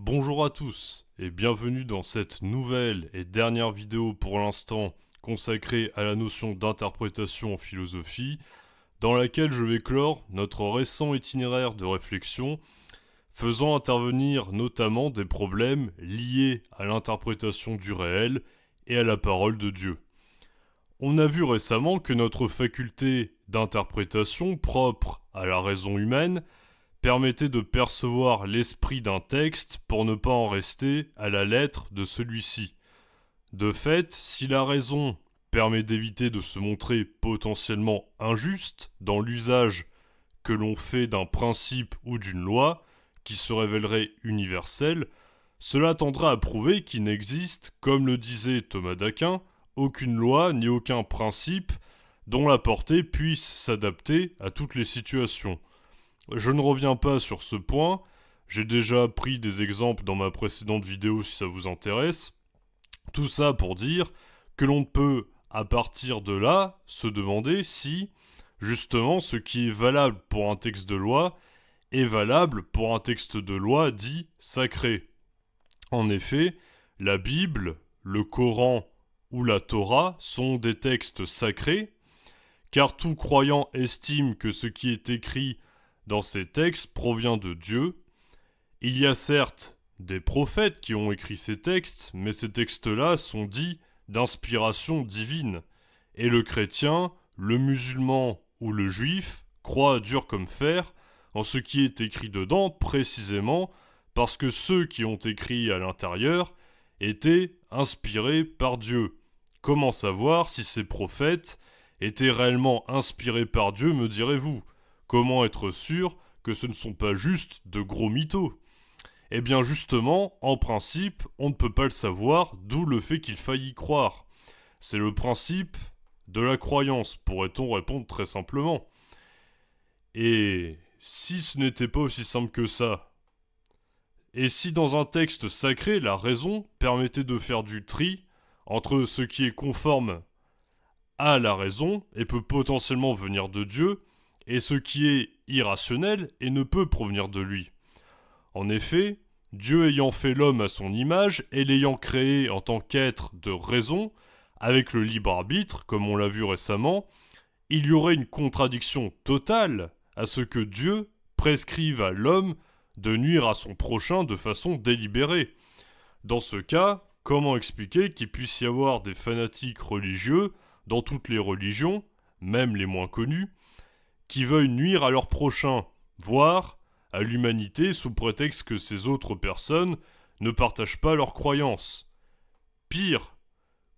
Bonjour à tous et bienvenue dans cette nouvelle et dernière vidéo pour l'instant consacrée à la notion d'interprétation en philosophie, dans laquelle je vais clore notre récent itinéraire de réflexion, faisant intervenir notamment des problèmes liés à l'interprétation du réel et à la parole de Dieu. On a vu récemment que notre faculté d'interprétation propre à la raison humaine permettait de percevoir l'esprit d'un texte pour ne pas en rester à la lettre de celui-ci. De fait, si la raison permet d'éviter de se montrer potentiellement injuste dans l'usage que l'on fait d'un principe ou d'une loi qui se révélerait universelle, cela tendra à prouver qu'il n'existe, comme le disait Thomas d'Aquin, aucune loi ni aucun principe dont la portée puisse s'adapter à toutes les situations. Je ne reviens pas sur ce point, j'ai déjà pris des exemples dans ma précédente vidéo si ça vous intéresse. Tout ça pour dire que l'on peut, à partir de là, se demander si, justement, ce qui est valable pour un texte de loi est valable pour un texte de loi dit sacré. En effet, la Bible, le Coran ou la Torah sont des textes sacrés, car tout croyant estime que ce qui est écrit dans ces textes provient de Dieu. Il y a certes des prophètes qui ont écrit ces textes, mais ces textes-là sont dits d'inspiration divine. Et le chrétien, le musulman ou le juif croient dur comme fer en ce qui est écrit dedans, précisément parce que ceux qui ont écrit à l'intérieur étaient inspirés par Dieu. Comment savoir si ces prophètes étaient réellement inspirés par Dieu, me direz-vous ? Comment être sûr que ce ne sont pas juste de gros mythos ? Eh bien justement, en principe, on ne peut pas le savoir, d'où le fait qu'il faille y croire. C'est le principe de la croyance, pourrait-on répondre très simplement. Et si ce n'était pas aussi simple que ça ? Et si dans un texte sacré, la raison permettait de faire du tri entre ce qui est conforme à la raison et peut potentiellement venir de Dieu, et ce qui est irrationnel et ne peut provenir de lui. En effet, Dieu ayant fait l'homme à son image et l'ayant créé en tant qu'être de raison, avec le libre arbitre, comme on l'a vu récemment, il y aurait une contradiction totale à ce que Dieu prescrive à l'homme de nuire à son prochain de façon délibérée. Dans ce cas, comment expliquer qu'il puisse y avoir des fanatiques religieux dans toutes les religions, même les moins connues, qui veuillent nuire à leur prochain, voire à l'humanité sous prétexte que ces autres personnes ne partagent pas leurs croyances. Pire,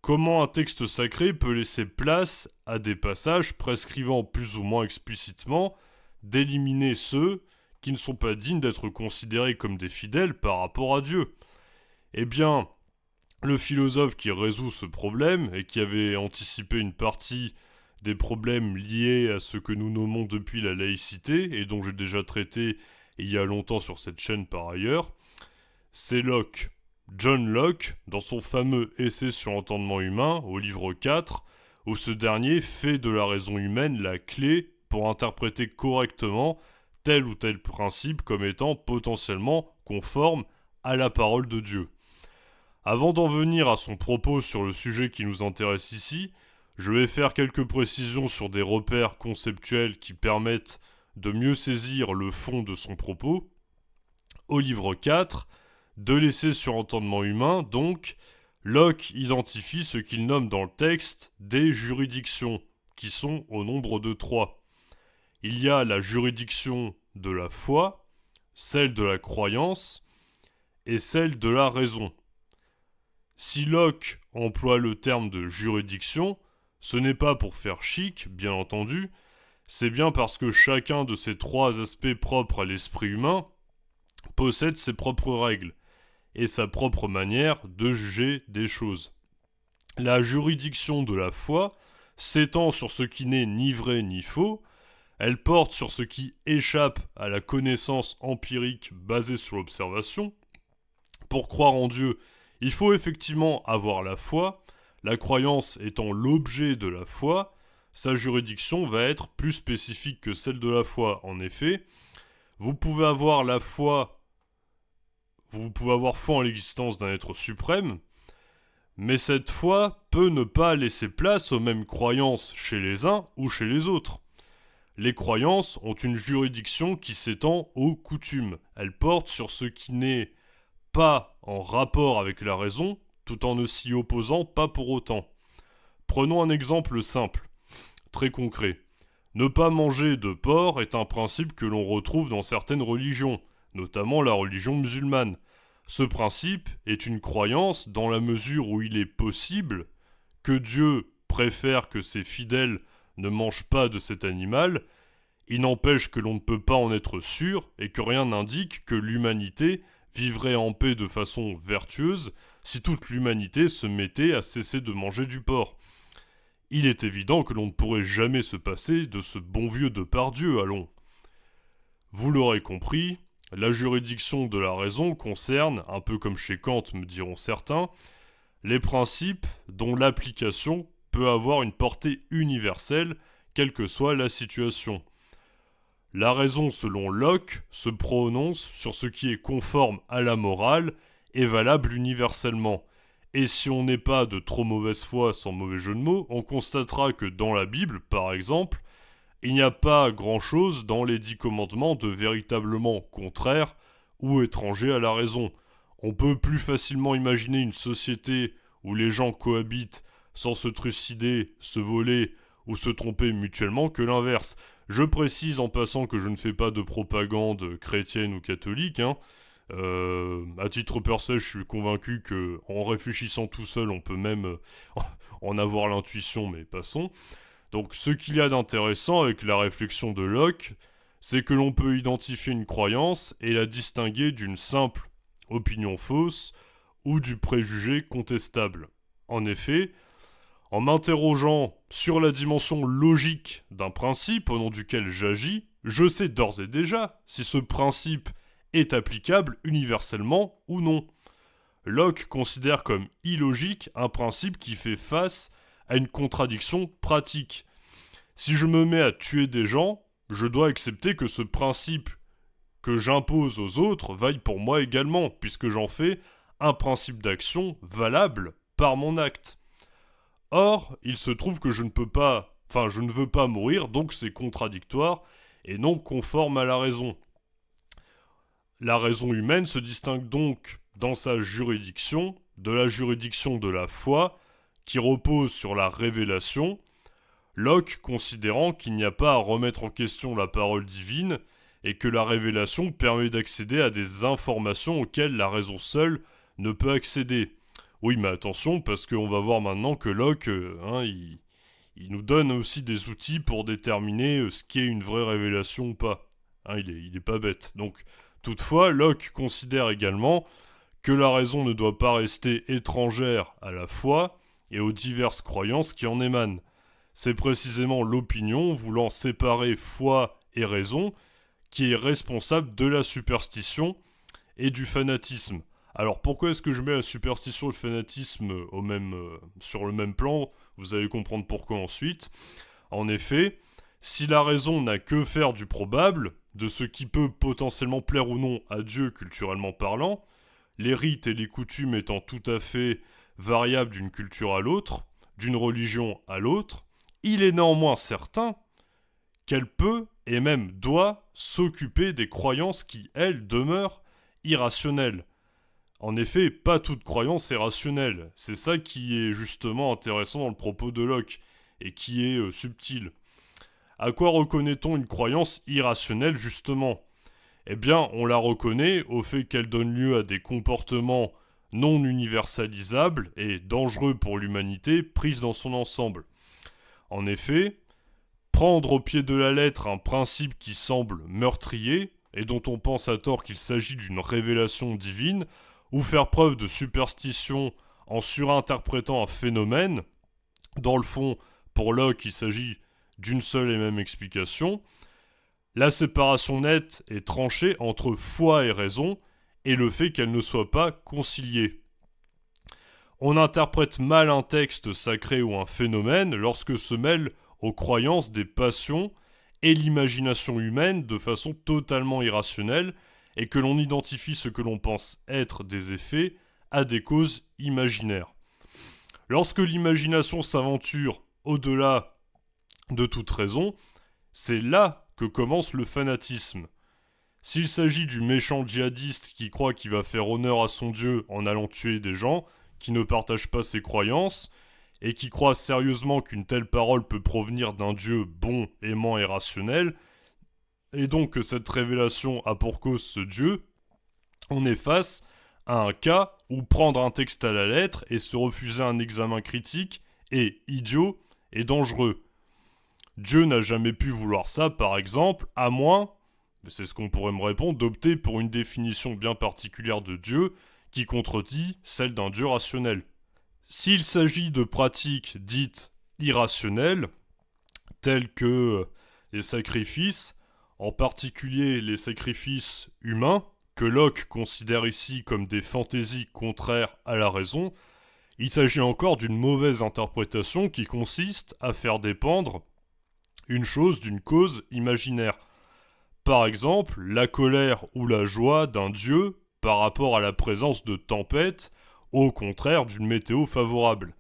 comment un texte sacré peut laisser place à des passages prescrivant plus ou moins explicitement d'éliminer ceux qui ne sont pas dignes d'être considérés comme des fidèles par rapport à Dieu ? Eh bien, le philosophe qui résout ce problème et qui avait anticipé une partie des problèmes liés à ce que nous nommons depuis la laïcité, et dont j'ai déjà traité il y a longtemps sur cette chaîne par ailleurs, c'est Locke. John Locke, dans son fameux essai sur l'entendement humain, au livre 4, où ce dernier fait de la raison humaine la clé pour interpréter correctement tel ou tel principe comme étant potentiellement conforme à la parole de Dieu. Avant d'en venir à son propos sur le sujet qui nous intéresse ici, je vais faire quelques précisions sur des repères conceptuels qui permettent de mieux saisir le fond de son propos. Au livre 4, de l'essai sur l'entendement humain, donc, Locke identifie ce qu'il nomme dans le texte des juridictions, qui sont au nombre de 3. Il y a la juridiction de la foi, celle de la croyance et celle de la raison. Si Locke emploie le terme de juridiction, ce n'est pas pour faire chic, bien entendu, c'est bien parce que chacun de ces 3 aspects propres à l'esprit humain possède ses propres règles et sa propre manière de juger des choses. La juridiction de la foi s'étend sur ce qui n'est ni vrai ni faux, elle porte sur ce qui échappe à la connaissance empirique basée sur l'observation. Pour croire en Dieu, il faut effectivement avoir la foi, la croyance étant l'objet de la foi. Sa juridiction va être plus spécifique que celle de la foi. En effet, vous pouvez avoir la foi vous pouvez avoir foi en l'existence d'un être suprême, mais cette foi peut ne pas laisser place aux mêmes croyances chez les uns ou chez les autres. Les croyances ont une juridiction qui s'étend aux coutumes. Elles portent sur ce qui n'est pas en rapport avec la raison, tout en ne s'y opposant pas pour autant. Prenons un exemple simple, très concret. Ne pas manger de porc est un principe que l'on retrouve dans certaines religions, notamment la religion musulmane. Ce principe est une croyance dans la mesure où il est possible que Dieu préfère que ses fidèles ne mangent pas de cet animal. Il n'empêche que l'on ne peut pas en être sûr et que rien n'indique que l'humanité vivrait en paix de façon vertueuse si toute l'humanité se mettait à cesser de manger du porc. Il est évident que l'on ne pourrait jamais se passer de ce bon vieux Depardieu, allons. Vous l'aurez compris, la juridiction de la raison concerne, un peu comme chez Kant me diront certains, les principes dont l'application peut avoir une portée universelle, quelle que soit la situation. La raison, selon Locke, se prononce sur ce qui est conforme à la morale et valable universellement. Et si on n'est pas de trop mauvaise foi, sans mauvais jeu de mots, on constatera que dans la Bible, par exemple, il n'y a pas grand-chose dans les 10 commandements de véritablement contraire ou étranger à la raison. On peut plus facilement imaginer une société où les gens cohabitent sans se trucider, se voler ou se tromper mutuellement que l'inverse. Je précise en passant que je ne fais pas de propagande chrétienne ou catholique. À titre personnel, je suis convaincu qu'en réfléchissant tout seul, on peut même en avoir l'intuition, mais passons. Donc ce qu'il y a d'intéressant avec la réflexion de Locke, c'est que l'on peut identifier une croyance et la distinguer d'une simple opinion fausse ou du préjugé contestable. En effet, en m'interrogeant sur la dimension logique d'un principe au nom duquel j'agis, je sais d'ores et déjà si ce principe est applicable universellement ou non. Locke considère comme illogique un principe qui fait face à une contradiction pratique. Si je me mets à tuer des gens, je dois accepter que ce principe que j'impose aux autres vaille pour moi également, puisque j'en fais un principe d'action valable par mon acte. Or, il se trouve que je ne veux pas mourir, donc c'est contradictoire et non conforme à la raison. La raison humaine se distingue donc dans sa juridiction de la juridiction de la foi, qui repose sur la révélation, Locke considérant qu'il n'y a pas à remettre en question la parole divine et que la révélation permet d'accéder à des informations auxquelles la raison seule ne peut accéder. Oui, mais attention, parce qu'on va voir maintenant que Locke, il nous donne aussi des outils pour déterminer ce qui est une vraie révélation ou pas. Il est pas bête. Donc, toutefois, Locke considère également que la raison ne doit pas rester étrangère à la foi et aux diverses croyances qui en émanent. C'est précisément l'opinion voulant séparer foi et raison qui est responsable de la superstition et du fanatisme. Alors pourquoi est-ce que je mets la superstition et le fanatisme sur le même plan ? Vous allez comprendre pourquoi ensuite. En effet, si la raison n'a que faire du probable, de ce qui peut potentiellement plaire ou non à Dieu culturellement parlant, les rites et les coutumes étant tout à fait variables d'une culture à l'autre, d'une religion à l'autre, il est néanmoins certain qu'elle peut et même doit s'occuper des croyances qui, elles, demeurent irrationnelles. En effet, pas toute croyance est rationnelle. C'est ça qui est justement intéressant dans le propos de Locke, et qui est subtil. À quoi reconnaît-on une croyance irrationnelle, justement ? Eh bien, on la reconnaît au fait qu'elle donne lieu à des comportements non universalisables et dangereux pour l'humanité prise dans son ensemble. En effet, prendre au pied de la lettre un principe qui semble meurtrier, et dont on pense à tort qu'il s'agit d'une révélation divine, ou faire preuve de superstition en surinterprétant un phénomène, dans le fond, pour Locke, il s'agit d'une seule et même explication, la séparation nette est tranchée entre foi et raison, et le fait qu'elles ne soient pas conciliées. On interprète mal un texte sacré ou un phénomène lorsque se mêlent aux croyances des passions et l'imagination humaine de façon totalement irrationnelle et que l'on identifie ce que l'on pense être des effets à des causes imaginaires. Lorsque l'imagination s'aventure au-delà de toute raison, c'est là que commence le fanatisme. S'il s'agit du méchant djihadiste qui croit qu'il va faire honneur à son Dieu en allant tuer des gens qui ne partagent pas ses croyances, et qui croit sérieusement qu'une telle parole peut provenir d'un Dieu bon, aimant et rationnel, et donc que cette révélation a pour cause ce Dieu, on est face à un cas où prendre un texte à la lettre et se refuser un examen critique est idiot et dangereux. Dieu n'a jamais pu vouloir ça, par exemple, à moins, c'est ce qu'on pourrait me répondre, d'opter pour une définition bien particulière de Dieu qui contredit celle d'un Dieu rationnel. S'il s'agit de pratiques dites irrationnelles, telles que les sacrifices, en particulier les sacrifices humains, que Locke considère ici comme des fantaisies contraires à la raison, il s'agit encore d'une mauvaise interprétation qui consiste à faire dépendre une chose d'une cause imaginaire. Par exemple, la colère ou la joie d'un dieu par rapport à la présence de tempêtes, au contraire d'une météo favorable.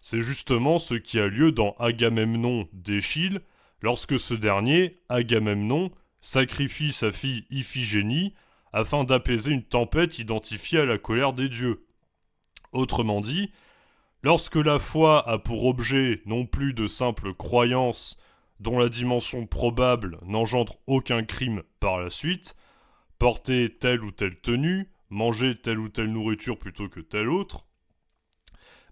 C'est justement ce qui a lieu dans Agamemnon d'Échille, lorsque ce dernier, Agamemnon, sacrifie sa fille Iphigénie afin d'apaiser une tempête identifiée à la colère des dieux. Autrement dit, lorsque la foi a pour objet non plus de simples croyances dont la dimension probable n'engendre aucun crime par la suite, porter telle ou telle tenue, manger telle ou telle nourriture plutôt que telle autre,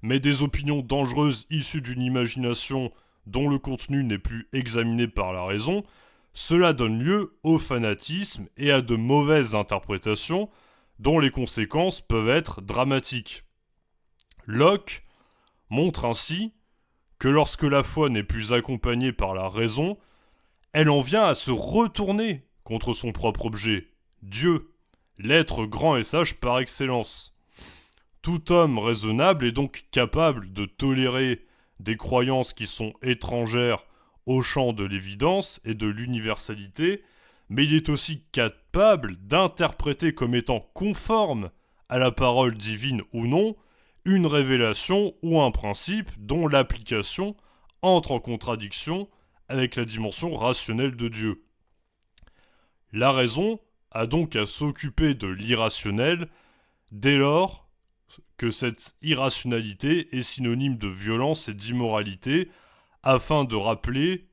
mais des opinions dangereuses issues d'une imagination dont le contenu n'est plus examiné par la raison, cela donne lieu au fanatisme et à de mauvaises interprétations dont les conséquences peuvent être dramatiques. Locke montre ainsi que lorsque la foi n'est plus accompagnée par la raison, elle en vient à se retourner contre son propre objet, Dieu, l'être grand et sage par excellence. Tout homme raisonnable est donc capable de tolérer des croyances qui sont étrangères au champ de l'évidence et de l'universalité, mais il est aussi capable d'interpréter comme étant conforme à la parole divine ou non une révélation ou un principe dont l'application entre en contradiction avec la dimension rationnelle de Dieu. La raison a donc à s'occuper de l'irrationnel dès lors que cette irrationalité est synonyme de violence et d'immoralité, afin de rappeler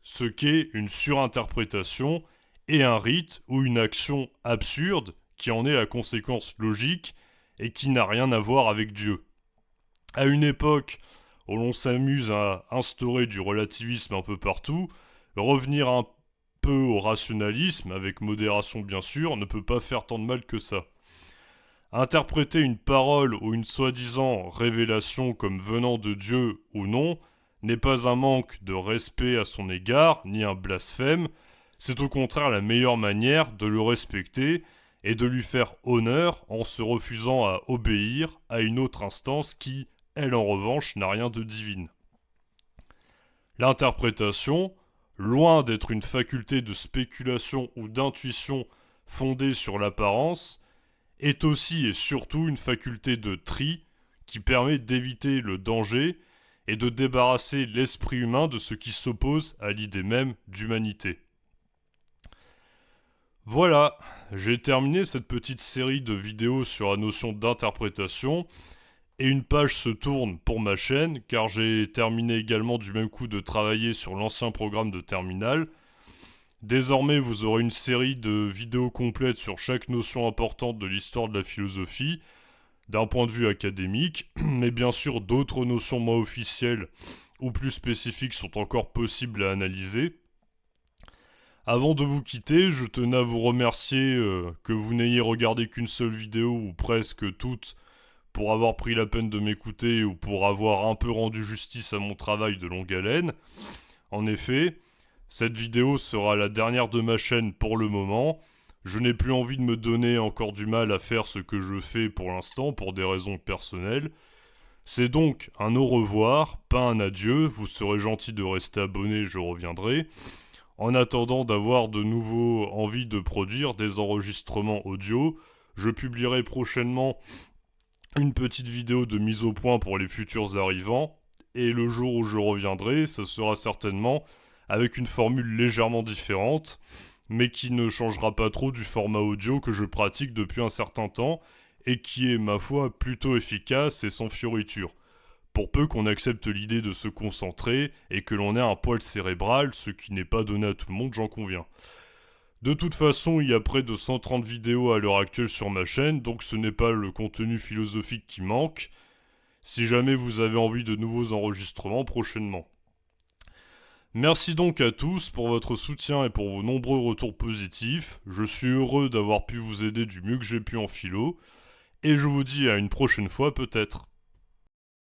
ce qu'est une surinterprétation et un rite ou une action absurde qui en est la conséquence logique et qui n'a rien à voir avec Dieu. À une époque où l'on s'amuse à instaurer du relativisme un peu partout, revenir un peu au rationalisme, avec modération bien sûr, ne peut pas faire tant de mal que ça. Interpréter une parole ou une soi-disant révélation comme venant de Dieu ou non n'est pas un manque de respect à son égard, ni un blasphème, c'est au contraire la meilleure manière de le respecter et de lui faire honneur en se refusant à obéir à une autre instance qui, elle en revanche, n'a rien de divine. L'interprétation, loin d'être une faculté de spéculation ou d'intuition fondée sur l'apparence, est aussi et surtout une faculté de tri qui permet d'éviter le danger et de débarrasser l'esprit humain de ce qui s'oppose à l'idée même d'humanité. Voilà, j'ai terminé cette petite série de vidéos sur la notion d'interprétation et une page se tourne pour ma chaîne car j'ai terminé également du même coup de travailler sur l'ancien programme de terminale. Désormais, vous aurez une série de vidéos complètes sur chaque notion importante de l'histoire de la philosophie, d'un point de vue académique, mais bien sûr d'autres notions moins officielles ou plus spécifiques sont encore possibles à analyser. Avant de vous quitter, je tenais à vous remercier que vous n'ayez regardé qu'une seule vidéo ou presque toutes pour avoir pris la peine de m'écouter ou pour avoir un peu rendu justice à mon travail de longue haleine. En effet, cette vidéo sera la dernière de ma chaîne pour le moment. Je n'ai plus envie de me donner encore du mal à faire ce que je fais pour l'instant pour des raisons personnelles. C'est donc un au revoir, pas un adieu. Vous serez gentil de rester abonné, je reviendrai. En attendant d'avoir de nouveau envie de produire des enregistrements audio, je publierai prochainement une petite vidéo de mise au point pour les futurs arrivants, et le jour où je reviendrai, ce sera certainement avec une formule légèrement différente, mais qui ne changera pas trop du format audio que je pratique depuis un certain temps, et qui est, ma foi, plutôt efficace et sans fioritures. Pour peu qu'on accepte l'idée de se concentrer et que l'on ait un poil cérébral, ce qui n'est pas donné à tout le monde, j'en conviens. De toute façon, il y a près de 130 vidéos à l'heure actuelle sur ma chaîne, donc ce n'est pas le contenu philosophique qui manque, si jamais vous avez envie de nouveaux enregistrements prochainement. Merci donc à tous pour votre soutien et pour vos nombreux retours positifs. Je suis heureux d'avoir pu vous aider du mieux que j'ai pu en philo, et je vous dis à une prochaine fois peut-être.